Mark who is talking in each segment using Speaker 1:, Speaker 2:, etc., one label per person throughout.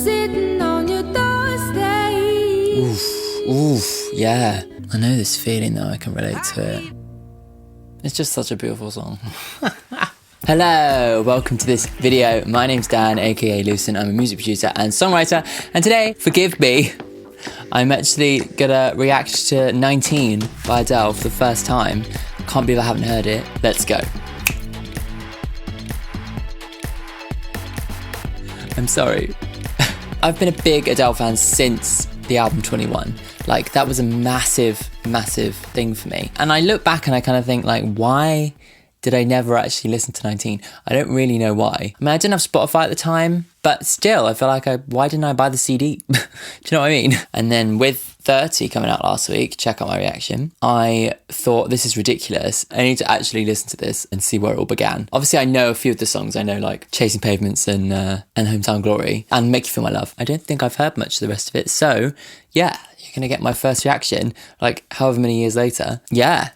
Speaker 1: Sitting on your doorstep.
Speaker 2: Oof, yeah. I know this feeling though, I can relate to it. It's just such a beautiful song. Hello, welcome to this video. My name's Dan, aka Lucent. I'm a music producer and songwriter. And today, forgive me, I'm actually gonna react to 19 by Adele for the first time. Can't believe I haven't heard it. Let's go. I'm sorry. I've been a big Adele fan since the album 21. Like, that was a massive, massive thing for me. And I look back and I kind of think, like, why did I never actually listen to 19? I don't really know why. I mean, I didn't have Spotify at the time, but still, I feel like why didn't I buy the CD? Do you know what I mean? And then with 30 coming out last week, check out my reaction, I thought, this is ridiculous. I need to actually listen to this and see where it all began. Obviously, I know a few of the songs. I know, like, Chasing Pavements and Hometown Glory and Make You Feel My Love. I don't think I've heard much of the rest of it. So, yeah, you're going to get my first reaction, like, however many years later. Yeah.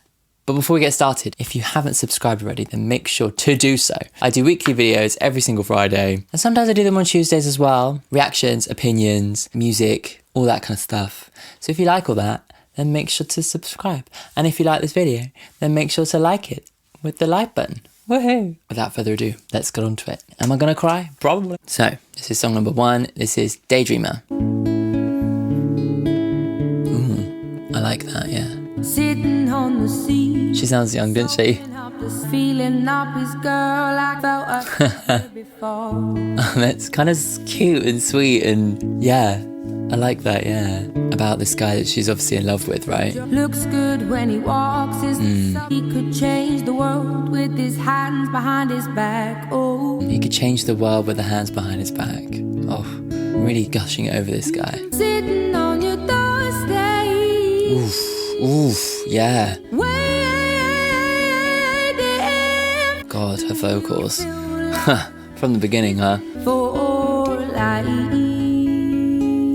Speaker 2: But before we get started, if you haven't subscribed already, then make sure to do so. I do weekly videos every single Friday, and sometimes I do them on Tuesdays as well. Reactions, opinions, music, all that kind of stuff. So if you like all that, then make sure to subscribe. And if you like this video, then make sure to like it with the like button. Woohoo! Without further ado, let's get on to it. Am I gonna cry? Probably. So, this is song number 1. This is Daydreamer. Ooh, I like that, yeah.
Speaker 1: Sitting on the sea.
Speaker 2: She sounds young, didn't she?
Speaker 1: Feeling up his girl, I felt before.
Speaker 2: That's kind of cute and sweet, and yeah, I like that, yeah. About this guy that she's obviously in love with, right?
Speaker 1: Looks good when he walks his He could change the world with his hands behind his back. Oh,
Speaker 2: he could change the world with the hands behind his back. Oh, really gushing over this guy.
Speaker 1: Sitting on your doorstep.
Speaker 2: Oof, yeah. God, her vocals. From the beginning, huh?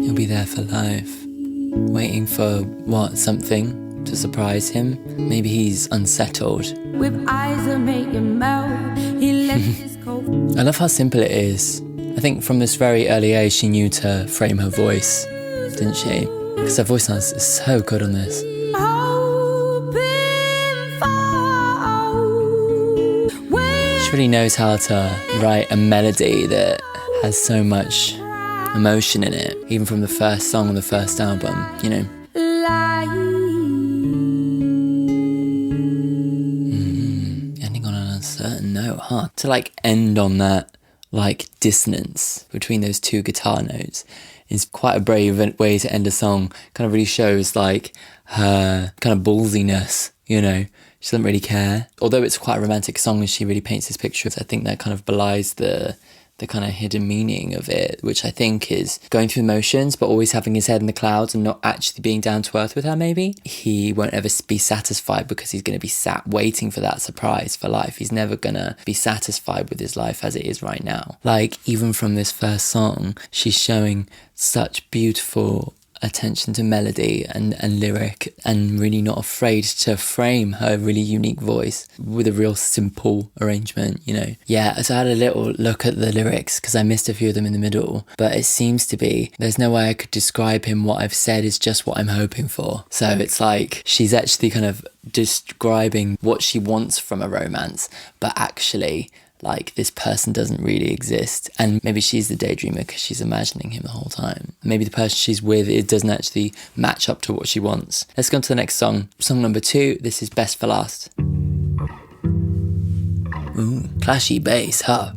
Speaker 2: He'll be there for life. Waiting for, what, something to surprise him? Maybe he's unsettled.
Speaker 1: With eyes that make him melt, he left his coat.
Speaker 2: I love how simple it is. I think from this very early age she knew to frame her voice, didn't she? Because her voice sounds so good on this. She really knows how to write a melody that has so much emotion in it, even from the first song on the first album, you know. Ending on an uncertain note, huh? To like end on that like dissonance between those two guitar notes is quite a brave way to end a song. Kind of really shows like her kind of ballsiness, you know. She doesn't really care. Although it's quite a romantic song and she really paints this picture, I think that kind of belies the kind of hidden meaning of it, which I think is going through the motions, but always having his head in the clouds and not actually being down to earth with her, maybe. He won't ever be satisfied because he's going to be sat waiting for that surprise for life. He's never going to be satisfied with his life as it is right now. Like, even from this first song, she's showing such beautiful attention to melody and lyric, and really not afraid to frame her really unique voice with a real simple arrangement, you know. Yeah, so I had a little look at the lyrics because I missed a few of them in the middle, but it seems to be there's no way I could describe him. What I've said is just what I'm hoping for. So it's like she's actually kind of describing what she wants from a romance, but actually like this person doesn't really exist, and maybe she's the daydreamer because she's imagining him the whole time. Maybe the person she's with, it doesn't actually match up to what she wants. Let's go on to the next song. Song number 2. This is Best for Last. Ooh, clashy bass, huh?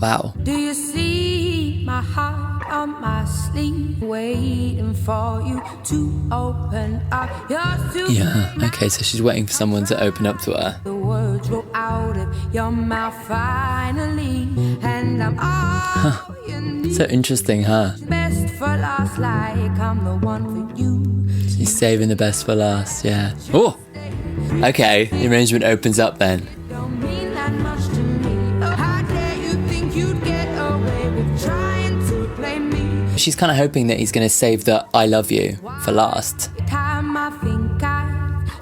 Speaker 2: Wow.
Speaker 1: Do you see my heart on my sleeve, waiting for you to open up your suit?
Speaker 2: Yeah, okay, so she's waiting for someone to open up to her.
Speaker 1: The words roll out of your mouth finally, and I'm all you need.
Speaker 2: So interesting, huh?
Speaker 1: Best for last, like I'm the one for you.
Speaker 2: She's saving the best for last, yeah. Oh! Okay, the arrangement opens up then.
Speaker 1: Don't mean that much to me. How dare you think you'd get away with trying to play me?
Speaker 2: She's kind of hoping that he's going to save the I love you for last.
Speaker 1: Time I think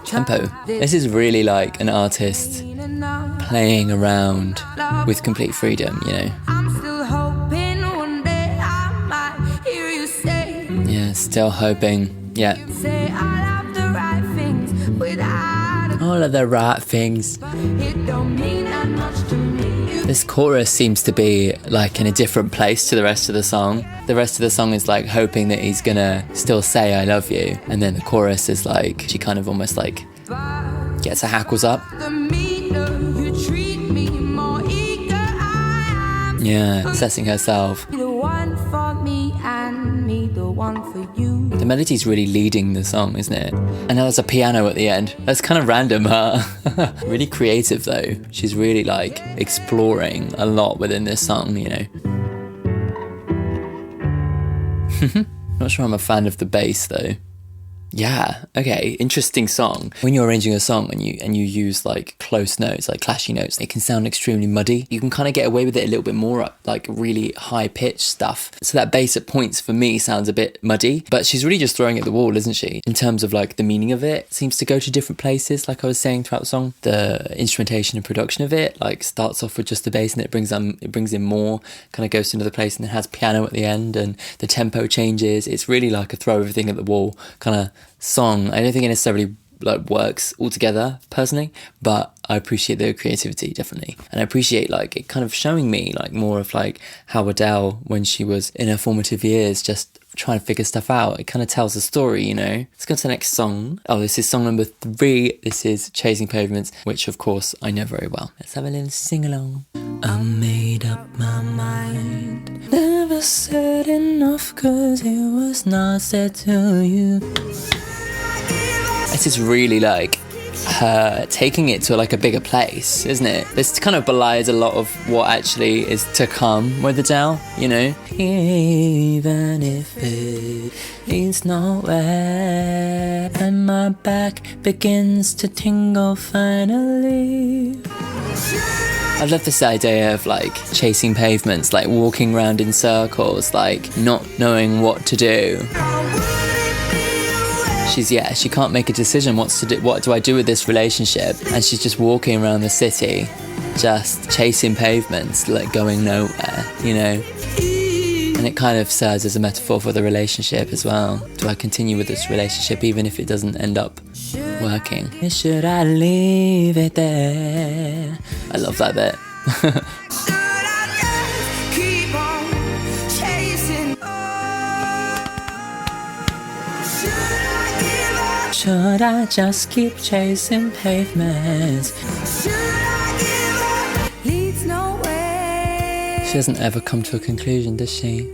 Speaker 2: Tempo. This is really like an artist playing around with complete freedom, you know.
Speaker 1: I'm still hoping one day I might
Speaker 2: Still hoping, yeah.
Speaker 1: Say all of the right things without
Speaker 2: All of the right things.
Speaker 1: it don't mean that much to me.
Speaker 2: This chorus seems to be like in a different place to the rest of the song. The rest of the song is like hoping that he's gonna still say I love you, and then the chorus is like she kind of almost like gets her hackles up.
Speaker 1: The meaner you treat me, more eager I am.
Speaker 2: Yeah, assessing herself.
Speaker 1: The one for me and me the one for you.
Speaker 2: The melody's really leading the song, isn't it? And now there's a piano at the end. That's kind of random, huh? Really creative though. She's really like exploring a lot within this song, you know. Not sure I'm a fan of the bass though. Yeah, okay, interesting song. When you're arranging a song and you use like close notes, like clashy notes, it can sound extremely muddy. You can kind of get away with it a little bit more up, like really high pitched stuff. So that bass at points for me sounds a bit muddy, but she's really just throwing it at the wall, isn't she? In terms of like the meaning of it, seems to go to different places, like I was saying throughout the song. The instrumentation and production of it, like starts off with just the bass and it brings in more, kind of goes to another place and then has piano at the end and the tempo changes. It's really like a throw everything at the wall kind of song. I don't think it necessarily like works altogether personally, but I appreciate the creativity definitely, and I appreciate like it kind of showing me like more of like how Adele, when she was in her formative years, just trying to figure stuff out. It kind of tells a story, you know. Let's go to the next song. Oh, this is song number 3. This is Chasing Pavements, which of course I know very well. Let's have a little sing along. I made up my mind, never said enough, 'cause it was not said to you. This is really like her taking it to like a bigger place, isn't it? This kind of belies a lot of what actually is to come with Adele, you know? Even if it is nowhere, and my back begins to tingle finally. I love this idea of like chasing pavements, like walking around in circles, like not knowing what to do. She can't make a decision what do I do with this relationship, and she's just walking around the city just chasing pavements, like going nowhere, you know. And it kind of serves as a metaphor for the relationship as well. Do I continue with this relationship even if it doesn't end up working? Should I leave it there? I love that bit. Should I just keep chasing pavements?
Speaker 1: Leads nowhere.
Speaker 2: She doesn't ever come to a conclusion, does she?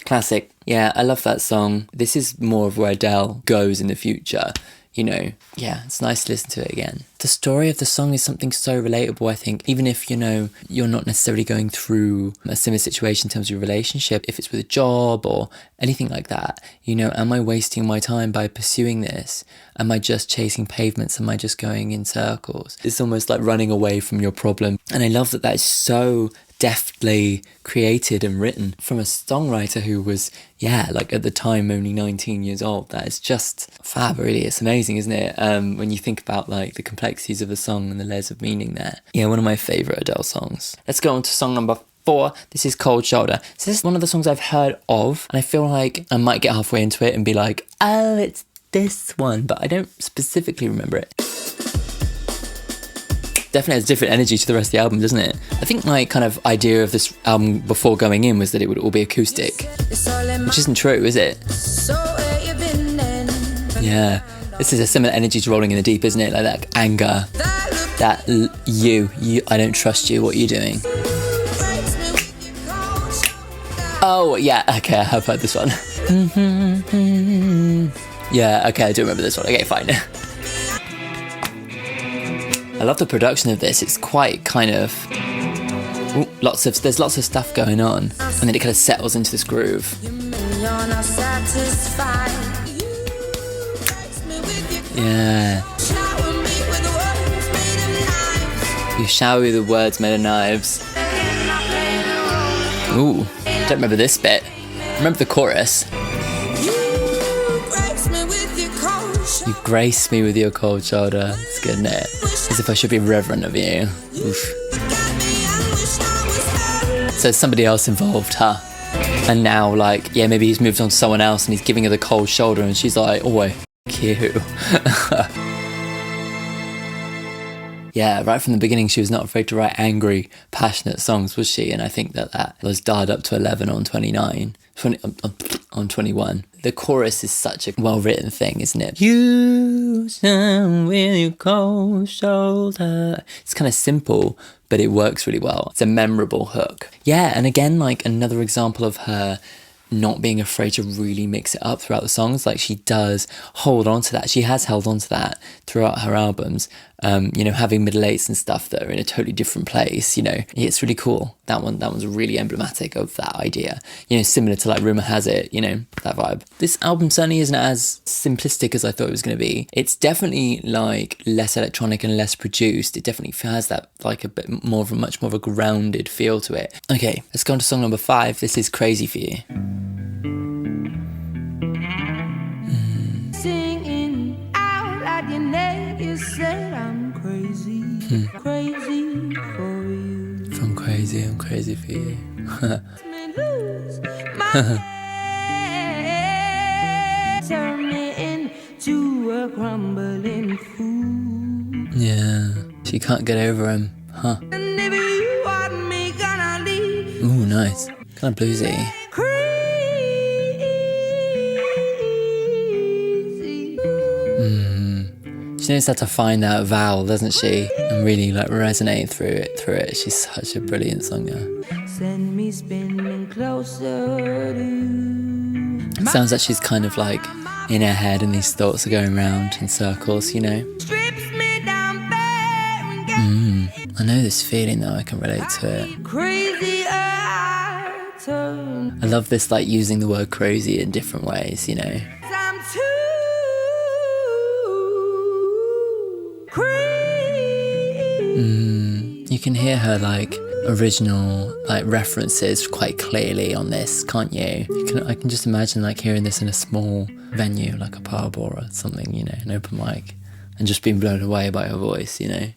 Speaker 2: Classic. Yeah, I love that song. This is more of where Adele goes in the future. You know, yeah, it's nice to listen to it again. The story of the song is something so relatable, I think. Even if, you know, you're not necessarily going through a similar situation in terms of your relationship, if it's with a job or anything like that, you know, am I wasting my time by pursuing this? Am I just chasing pavements? Am I just going in circles? It's almost like running away from your problem. And I love that is so deftly created and written from a songwriter who was, like at the time only 19 years old. That is just fab, really. It's amazing, isn't it? When you think about like the complexities of a song and the layers of meaning there. Yeah, one of my favourite Adele songs. Let's go on to song number 4. This is Cold Shoulder. So this is one of the songs I've heard of, and I feel like I might get halfway into it and be like, oh, it's this one, but I don't specifically remember it. Definitely has a different energy to the rest of the album, doesn't it? I think my kind of idea of this album before going in was that it would all be acoustic, which isn't true, is it? Yeah, this is a similar energy to Rolling in the Deep, isn't it? Like that anger, that you, I don't trust you, what are you doing? Oh, yeah, okay, I have heard this one. Yeah, okay, I do remember this one. Okay, fine. I love the production of this. It's quite kind of... there's lots of stuff going on. And then it kind of settles into this groove. Yeah. You shower me with words made of knives. Ooh, don't remember this bit. Remember the chorus. You grace me with your cold shoulder. It's good, isn't it? As if I should be reverent of you. Oof. So somebody else involved, huh? And now, like, yeah, maybe he's moved on to someone else and he's giving her the cold shoulder and she's like, oh, f*** you. Yeah, right from the beginning, she was not afraid to write angry, passionate songs, was she? And I think that was dialed up to 11 on 21. The chorus is such a well-written thing, isn't it? You stand with your cold shoulder. It's kind of simple, but it works really well. It's a memorable hook. Yeah, and again, like another example of her not being afraid to really mix it up throughout the songs. Like she does hold on to that. She has held on to that throughout her albums. You know, having middle eights and stuff that are in a totally different place, you know, it's really cool. That one's really emblematic of that idea. You know, similar to like Rumour Has It, you know, that vibe. This album certainly isn't as simplistic as I thought it was going to be. It's definitely like less electronic and less produced. It definitely has that like a bit more of a much more of a grounded feel to it. Okay, let's go on to song number 5. This is Crazy for You.
Speaker 1: Singing out at your neck, you said I'm crazy, crazy for you.
Speaker 2: From Crazy, I'm crazy for you.
Speaker 1: Me lose my head, turn me into a crumbling fool.
Speaker 2: Yeah, she can't get over him, huh?
Speaker 1: And if you want me, gonna leave.
Speaker 2: Ooh, nice. Kind of bluesy. She knows how to find that vowel, doesn't she? And really like resonate through it. She's such a brilliant singer.
Speaker 1: Send me spinning closer to you.
Speaker 2: It sounds like she's kind of like in her head and these thoughts are going round in circles, you know?
Speaker 1: Strips me down bare and
Speaker 2: I know this feeling though, I can relate to it.
Speaker 1: crazy I turn.
Speaker 2: I love this like using the word crazy in different ways, you know?
Speaker 1: I'm too crazy.
Speaker 2: You can hear her like original like references quite clearly on this, can't you? I can just imagine like hearing this in a small venue like a pub or something, you know, an open mic, and just being blown away by her voice, you know?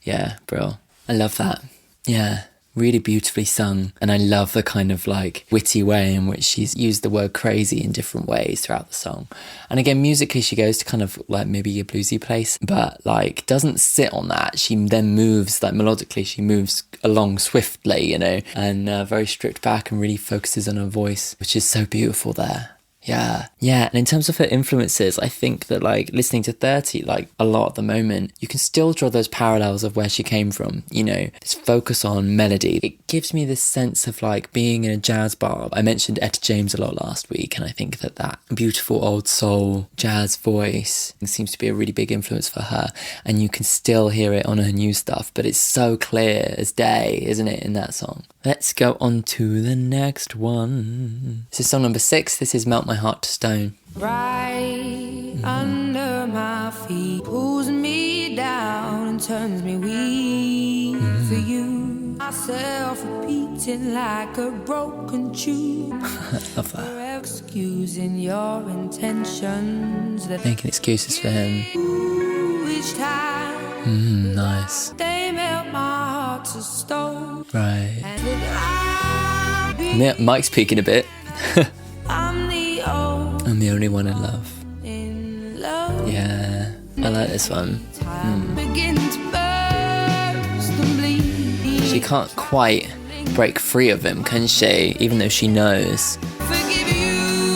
Speaker 2: Yeah, bro. I love that. Yeah, really beautifully sung. And I love the kind of like witty way in which she's used the word crazy in different ways throughout the song. And again, musically she goes to kind of like maybe a bluesy place, but like doesn't sit on that. She then moves, like melodically, she moves along swiftly, you know, and very stripped back and really focuses on her voice, which is so beautiful there. Yeah. And in terms of her influences, I think that like listening to 30, like a lot at the moment, you can still draw those parallels of where she came from, you know, this focus on melody. It gives me this sense of like being in a jazz bar. I mentioned Etta James a lot last week, and I think that beautiful old soul jazz voice seems to be a really big influence for her, and you can still hear it on her new stuff, but it's so clear as day, isn't it, in that song? Let's go on to the next one. This is song number 6. This is Melt My Heart to Stone.
Speaker 1: Right under my feet, pulls me down and turns me weak for you. Myself repeating like a broken tune.
Speaker 2: Love that.
Speaker 1: Excusing your intentions, that
Speaker 2: Making excuses for him.
Speaker 1: each time
Speaker 2: Nice.
Speaker 1: they melt my heart to stone.
Speaker 2: Right.
Speaker 1: And I'll be
Speaker 2: Yeah, Mike's peeking a bit.
Speaker 1: I'm
Speaker 2: the only one in love.
Speaker 1: in love.
Speaker 2: Yeah, I like this one.
Speaker 1: Begin to burst and bleed.
Speaker 2: She can't quite break free of him, can she? Even though she knows.
Speaker 1: Forgive you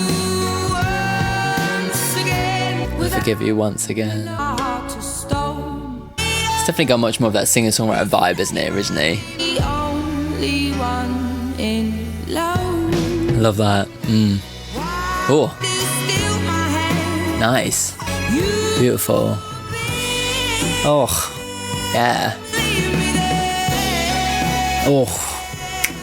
Speaker 1: once again.
Speaker 2: I forgive you once again.
Speaker 1: My heart to stone.
Speaker 2: It's definitely got much more of that singer-songwriter vibe, isn't it, originally?
Speaker 1: The only one in love.
Speaker 2: I love that. Oh,
Speaker 1: Still my hand.
Speaker 2: nice. Beautiful. Oh, yeah.
Speaker 1: Leave me there.
Speaker 2: Oh,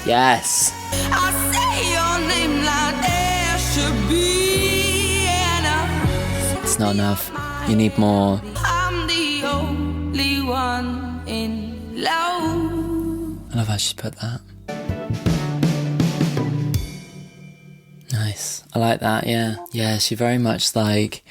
Speaker 2: yes.
Speaker 1: I say your name like there should be enough.
Speaker 2: It's not enough. You need more.
Speaker 1: I'm the only one in love.
Speaker 2: I love how she's put that. Nice. I like that, yeah. Yeah, she very much like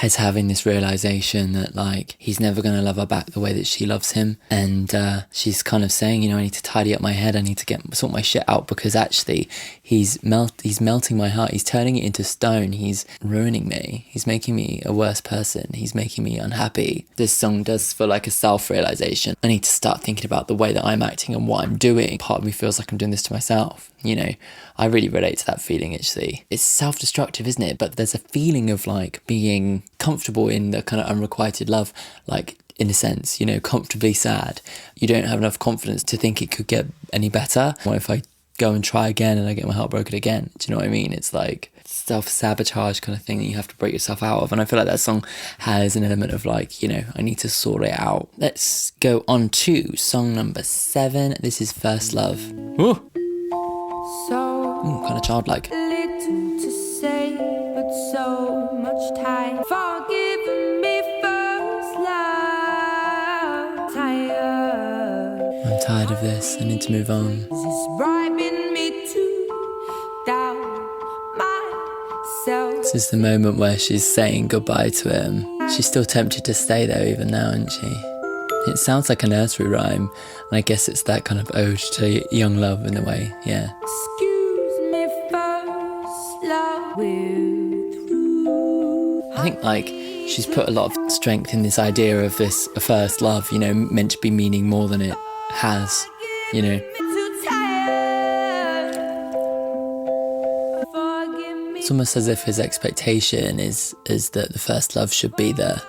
Speaker 2: has having this realization that like he's never going to love her back the way that she loves him, and she's kind of saying, you know, I need to tidy up my head, I need to sort my shit out, because actually he's melting my heart, he's turning it into stone, he's ruining me, he's making me a worse person, he's making me unhappy. This song does feel like a self-realization. I need to start thinking about the way that I'm acting and what I'm doing. Part of me feels like I'm doing this to myself, you know. I really relate to that feeling, actually. It's self-destructive, isn't it? But there's a feeling of like being comfortable in the kind of unrequited love, like in a sense, you know, comfortably sad. You don't have enough confidence to think it could get any better. What if I go and try again and I get my heart broken again? Do you know what I mean? It's like self-sabotage kind of thing that you have to break yourself out of. And I feel like that song has an element of like, you know, I need to sort it out. Let's go on to song number 7. This is First Love. Ooh. Ooh, kind of childlike.
Speaker 1: Little to say, but so much time. Forgive me, first love. Tired.
Speaker 2: I'm tired of this. I need to move on.
Speaker 1: This is bribing me to doubt myself.
Speaker 2: This is the moment where she's saying goodbye to him. She's still tempted to stay there even now, isn't she? It sounds like a nursery rhyme, and I guess it's that kind of ode to young love in a way, yeah.
Speaker 1: Excuse me, first love, we're through.
Speaker 2: I think like she's put a lot of strength in this idea of this first love, you know, meant to be meaning more than it has, you know. It's almost as if his expectation is that the first love should be the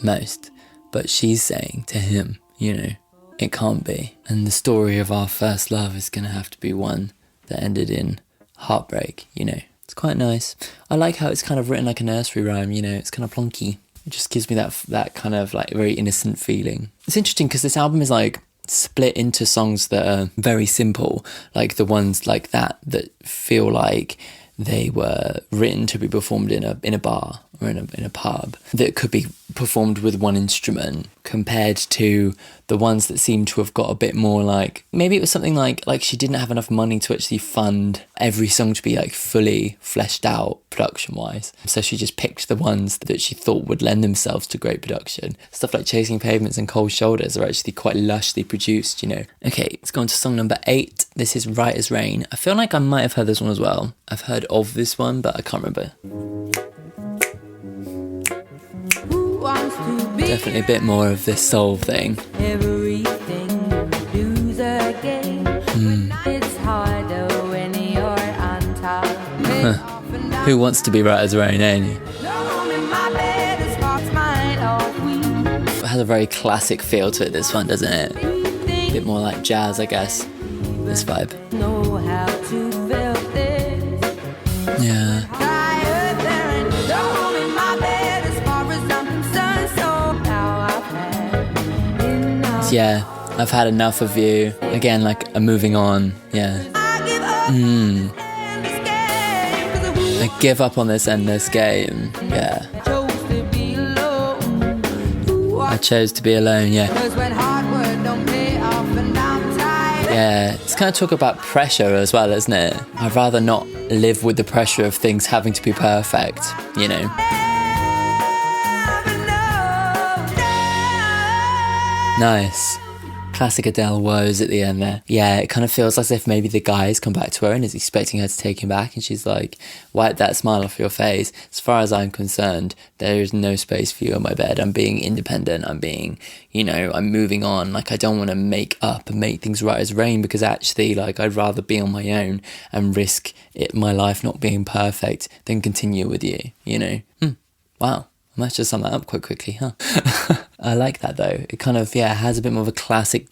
Speaker 2: most. But she's saying to him, you know, it can't be. And the story of our first love is going to have to be one that ended in heartbreak, you know. It's quite nice. I like how it's kind of written like a nursery rhyme, you know. It's kind of plonky. It just gives me that kind of like very innocent feeling. It's interesting because this album is like split into songs that are very simple, like the ones like that feel like they were written to be performed in a bar or in a pub, that could be performed with one instrument, compared to the ones that seem to have got a bit more like, maybe it was something like she didn't have enough money to actually fund every song to be like fully fleshed out production wise, so she just picked the ones that she thought would lend themselves to great production. Stuff like Chasing Pavements and Cold Shoulders are actually quite lushly produced, you know. Okay, let's go on to song number 8. This is Right as Rain. I feel like I might have heard this one as well. I've heard of this one, but I can't remember. Definitely a bit more of this soul thing.
Speaker 1: Everything you lose again. It's harder when you're on top.
Speaker 2: Who wants to be right as rain, ain't you? It has a very classic feel to it, this one, doesn't it? A bit more like jazz, I guess. This vibe.
Speaker 1: Know how to feel this.
Speaker 2: Yeah. Yeah, I've had enough of you. Again, like I'm moving on. Yeah. I give up on this endless game. Yeah. I chose to be alone. Yeah. Yeah. It's kind of talk about pressure as well, isn't it? I'd rather not live with the pressure of things having to be perfect, you know. Nice. Classic Adele woes at the end there. Yeah, it kind of feels as if maybe the guy's come back to her and is expecting her to take him back, and she's like, wipe that smile off your face. As far as I'm concerned, there is no space for you on my bed. I'm being independent. I'm being, you know, I'm moving on. Like, I don't want to make up and make things right as rain, because actually, like, I'd rather be on my own and risk my life not being perfect than continue with you, you know? Wow. I might just sum that up quite quickly, huh? I like that though. It kind of, has a bit more of a classic.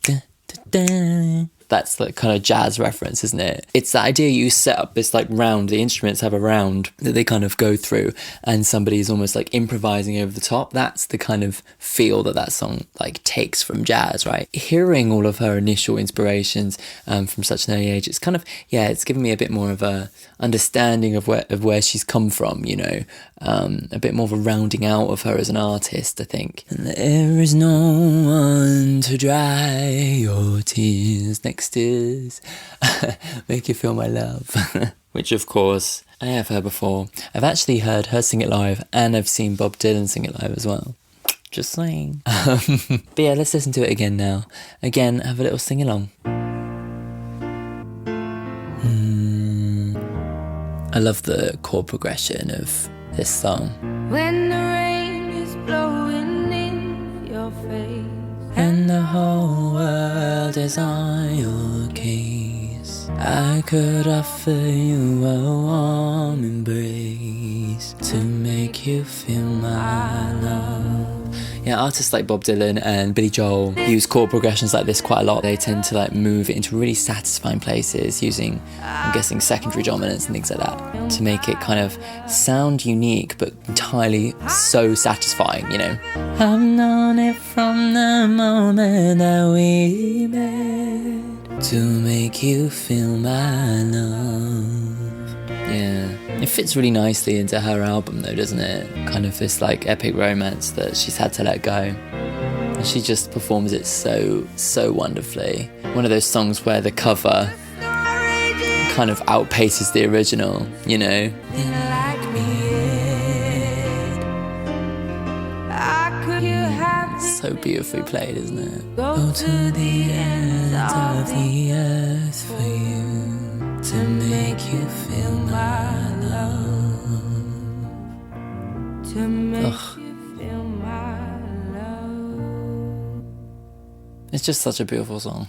Speaker 2: That's like kind of jazz reference, isn't it? It's the idea you set up this like round, the instruments have a round that they kind of go through, and somebody's almost like improvising over the top. That's the kind of feel that song like takes from jazz, right? Hearing all of her initial inspirations from such an early age, it's kind of, it's given me a bit more of a understanding of where she's come from, you know, a bit more of a rounding out of her as an artist, I think. And there is no one to dry your tears. Next is Make You Feel My Love, which of course I have heard before. I've actually heard her sing it live, and I've seen Bob Dylan sing it live as well. Just saying. But yeah, let's listen to it again now. Again, have a little sing along. I love the chord progression of this song.
Speaker 1: When the rain is blowing in your face
Speaker 2: And the whole world is on your case, I could offer you a warm embrace to make you feel my love. Yeah, artists like Bob Dylan and Billy Joel use chord progressions like this quite a lot. They tend to like move it into really satisfying places using, I'm guessing, secondary dominants and things like that to make it kind of sound unique but entirely so satisfying, you know. I've known it from the moment that we met to make you feel my love. Yeah, it fits really nicely into her album though, doesn't it? Kind of this like epic romance that she's had to let go. And she just performs it so wonderfully. One of those songs where the cover kind of outpaces the original, you know? So beautifully played, isn't it? Go to the ends of the earth for you to make you feel my love. To make you feel my love. It's just such a beautiful song.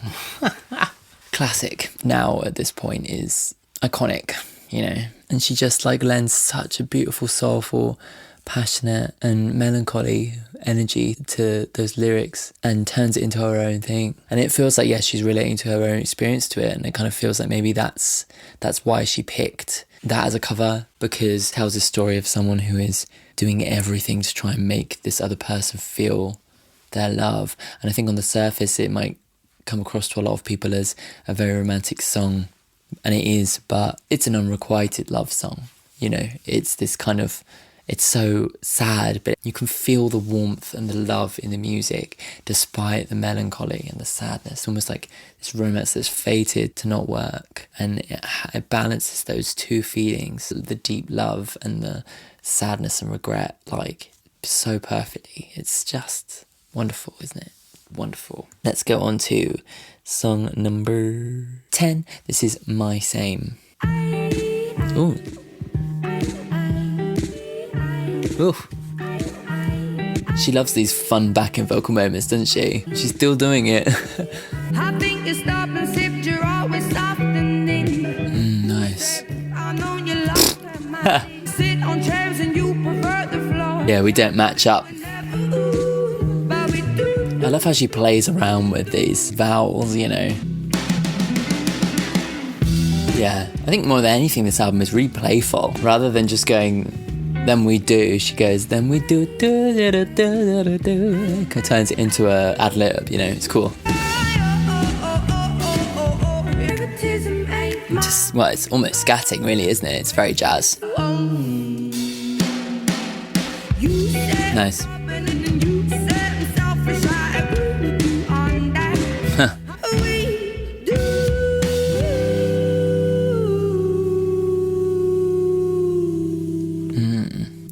Speaker 2: Classic now at this point is iconic, you know. And she just like lends such a beautiful, soulful, passionate and melancholy energy to those lyrics and turns it into her own thing. And it feels like, yes, she's relating to her own experience to it, and it kind of feels like maybe that's why she picked that as a cover, because it tells a story of someone who is doing everything to try and make this other person feel their love. And I think on the surface it might come across to a lot of people as a very romantic song, and it is, but it's an unrequited love song, you know. It's this kind of, it's so sad, but you can feel the warmth and the love in the music despite the melancholy and the sadness, almost like this romance that's fated to not work. And it balances those two feelings, the deep love and the sadness and regret, like so perfectly. It's just wonderful, isn't it? Wonderful. Let's go on to song number 10. This is My Same. Ooh. Ooh. She loves these fun backing vocal moments, doesn't she? She's still doing it.
Speaker 1: I think you stop and sip, you're always softening.
Speaker 2: Nice.
Speaker 1: I know you love my sit on chairs and you prefer the floor.
Speaker 2: Yeah, we don't match up. I love how she plays around with these vowels, you know. Yeah, I think more than anything this album is really playful. Rather than just going, then we do, she goes, then we do, kind of turns it into a ad lib, you know, it's cool. Just, well, it's almost scatting really, isn't it? It's very jazz. Nice.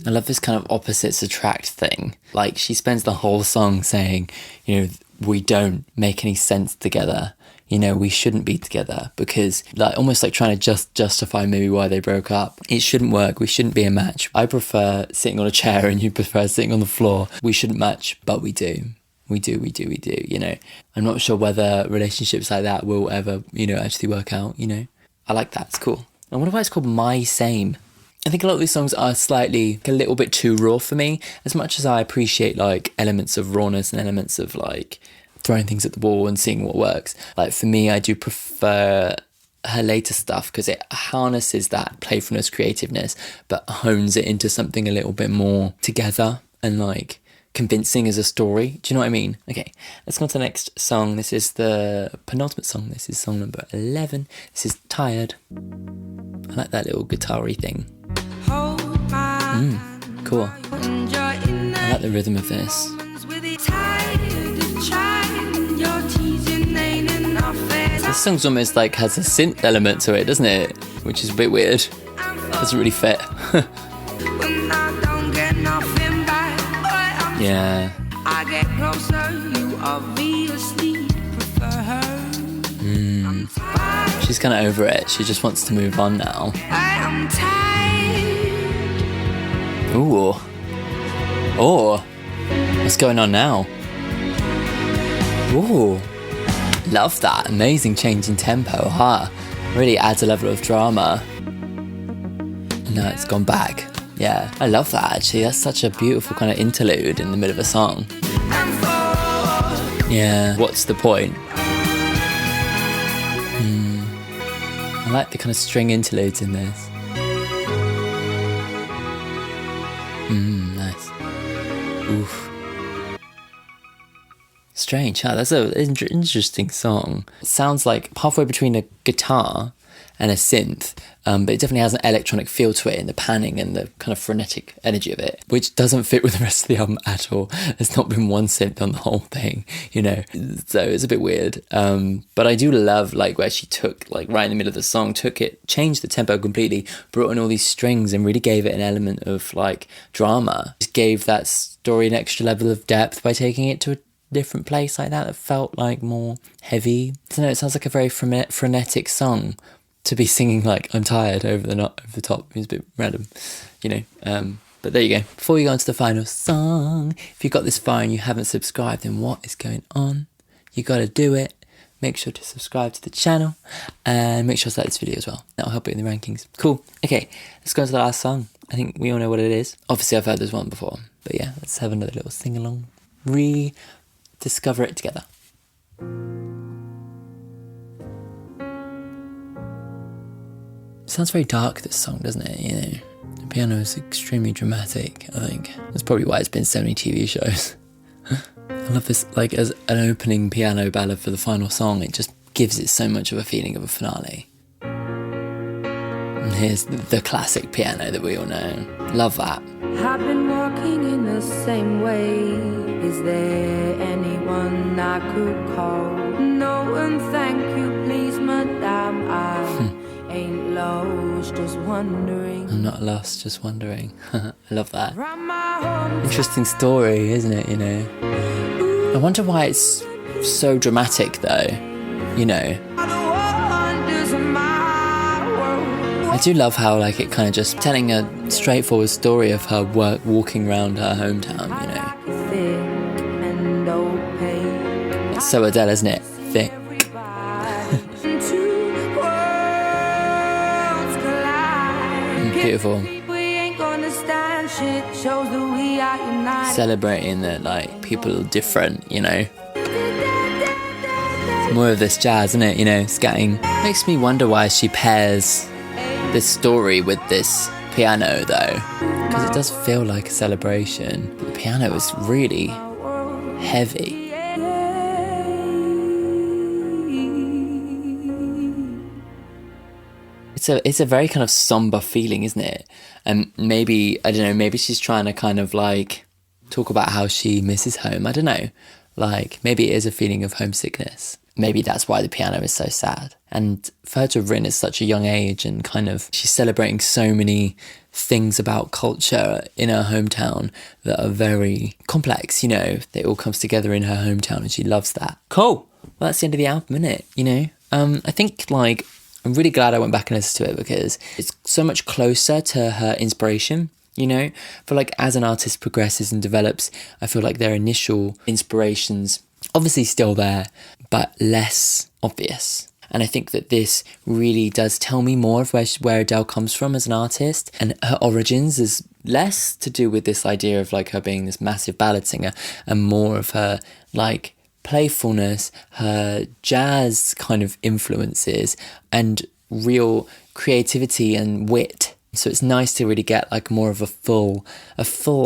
Speaker 2: I love this kind of opposites attract thing. Like, she spends the whole song saying, you know, we don't make any sense together. You know, we shouldn't be together, because like almost like trying to justify maybe why they broke up. It shouldn't work. We shouldn't be a match. I prefer sitting on a chair and you prefer sitting on the floor. We shouldn't match, but we do. We do, you know. I'm not sure whether relationships like that will ever, you know, actually work out, you know. I like that. It's cool. I wonder why it's called My Same. I think a lot of these songs are slightly, a little bit too raw for me. As much as I appreciate like elements of rawness and elements of like throwing things at the wall and seeing what works. Like for me, I do prefer her later stuff because it harnesses that playfulness, creativeness, but hones it into something a little bit more together and like convincing as a story. Do you know what I mean? Okay, let's go on to the next song. This is the penultimate song. This is song number 11. This is Tired. I like that little guitar-y thing. Cool. I like the rhythm of this. This song's almost like has a synth element to it, doesn't it? Which is a bit weird. Doesn't really fit.
Speaker 1: When I don't get nothing back, but
Speaker 2: Yeah.
Speaker 1: I get closer, you obviously prefer her. I'm tired,
Speaker 2: She's kind of over it. She just wants to move on now.
Speaker 1: I'm tired.
Speaker 2: Ooh. Oh. What's going on now? Ooh. Love that. Amazing change in tempo, huh? Really adds a level of drama. No, it's gone back. Yeah, I love that actually. That's such a beautiful kind of interlude in the middle of a song. Yeah, what's the point? I like the kind of string interludes in this. Nice. Oof. Strange, huh? That's an interesting song. It sounds like halfway between a guitar and a synth, but it definitely has an electronic feel to it in the panning and the kind of frenetic energy of it, which doesn't fit with the rest of the album at all. There's not been one synth on the whole thing, you know, so it's a bit weird. But I do love like where she took, like right in the middle of the song, changed the tempo completely, brought in all these strings and really gave it an element of like drama. Just gave that story an extra level of depth by taking it to a different place like that felt like more heavy. I don't know, it sounds like a very frenetic song to be singing like I'm tired over the top. It's a bit random, you know. But there you go. Before we go on to the final song, if you got this far and you haven't subscribed, then what is going on? You got to do it. Make sure to subscribe to the channel and make sure to like this video as well. That'll help it in the rankings. Cool. Okay, let's go on to the last song. I think we all know what it is. Obviously, I've heard this one before, but yeah, let's have another little sing along. Rediscover it together. It sounds very dark, this song, doesn't it? You know, the piano is extremely dramatic, I think. That's probably why it's been so many TV shows. I love this, like, as an opening piano ballad for the final song. It just gives it so much of a feeling of a finale. And here's the classic piano that we all know. Love that.
Speaker 1: I've been walking in the same way. Is there anyone I could call? No, and thank you, please, madame. I ain't lost, just wondering.
Speaker 2: I'm not lost, just wondering. I love that. Interesting story, isn't it, you know? I wonder why it's so dramatic, though, you know? I do love how, like, it kind of just telling a straightforward story of her walking around her hometown, you know? It's so Adele, isn't it? Thick. Beautiful. Celebrating that, like, people are different, you know? More of this jazz, isn't it? You know, scatting. Makes me wonder why she pairs this story with this piano, though, because it does feel like a celebration. But the piano is really heavy. It's a very kind of somber feeling, isn't it? And maybe, I don't know, maybe she's trying to kind of like talk about how she misses home. I don't know. Like, maybe it is a feeling of homesickness. Maybe that's why the piano is so sad. And for her to have written at such a young age and kind of, she's celebrating so many things about culture in her hometown that are very complex, you know. It all comes together in her hometown and she loves that. Cool. Well, that's the end of the album, isn't it? You know, I think, like, I'm really glad I went back and listened to it because it's so much closer to her inspiration. You know, I feel like as an artist progresses and develops, I feel like their initial inspirations obviously still there, but less obvious. And I think that this really does tell me more of where Adele comes from as an artist, and her origins is less to do with this idea of like her being this massive ballad singer and more of her like playfulness, her jazz kind of influences and real creativity and wit. So it's nice to really get like more of a full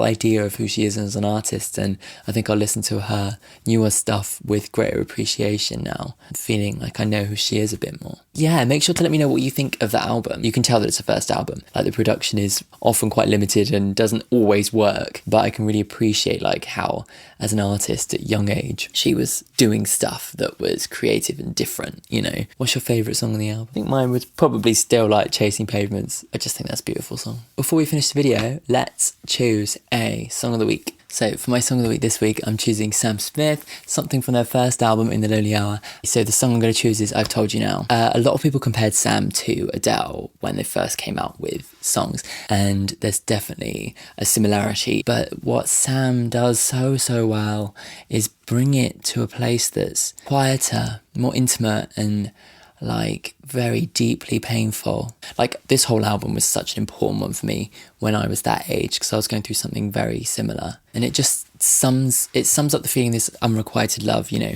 Speaker 2: idea of who she is as an artist, and I think I'll listen to her newer stuff with greater appreciation now, feeling like I know who she is a bit more. Yeah, make sure to let me know what you think of the album. You can tell that it's a first album. Like, the production is often quite limited and doesn't always work, but I can really appreciate like how, as an artist at young age, she was doing stuff that was creative and different, you know. What's your favourite song on the album? I think mine was probably still like Chasing Pavements. I just think that's that's a beautiful song. Before we finish the video, let's choose a song of the week. So for my song of the week this week, I'm choosing Sam Smith, something from their first album, In the Lonely Hour. So the song I'm going to choose is I've Told You Now. A lot of people compared Sam to Adele when they first came out with songs, and there's definitely a similarity. But what Sam does so well is bring it to a place that's quieter, more intimate, and like very deeply painful. Like this whole album was such an important one for me when I was that age, because I was going through something very similar, and it just sums up the feeling, this unrequited love. You know,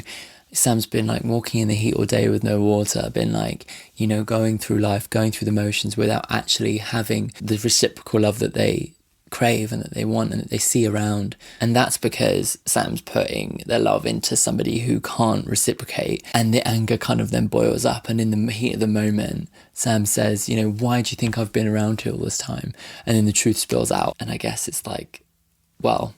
Speaker 2: Sam's been like walking in the heat all day with no water, been like, you know, going through life, going through the motions without actually having the reciprocal love that they crave and that they want and that they see around. And that's because Sam's putting their love into somebody who can't reciprocate, and the anger kind of then boils up, and in the heat of the moment Sam says, you know, why do you think I've been around here all this time? And then the truth spills out, and I guess it's like, well,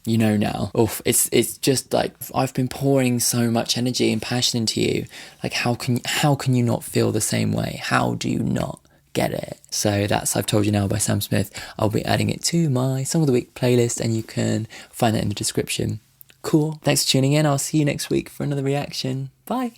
Speaker 2: you know now. Oof, it's just like, I've been pouring so much energy and passion into you, like how can you not feel the same way? How do you not get it? So that's I've Told You Now by Sam Smith. I'll be adding it to my Song of the Week playlist, and you can find that in the description. Cool. Thanks for tuning in. I'll see you next week for another reaction. Bye.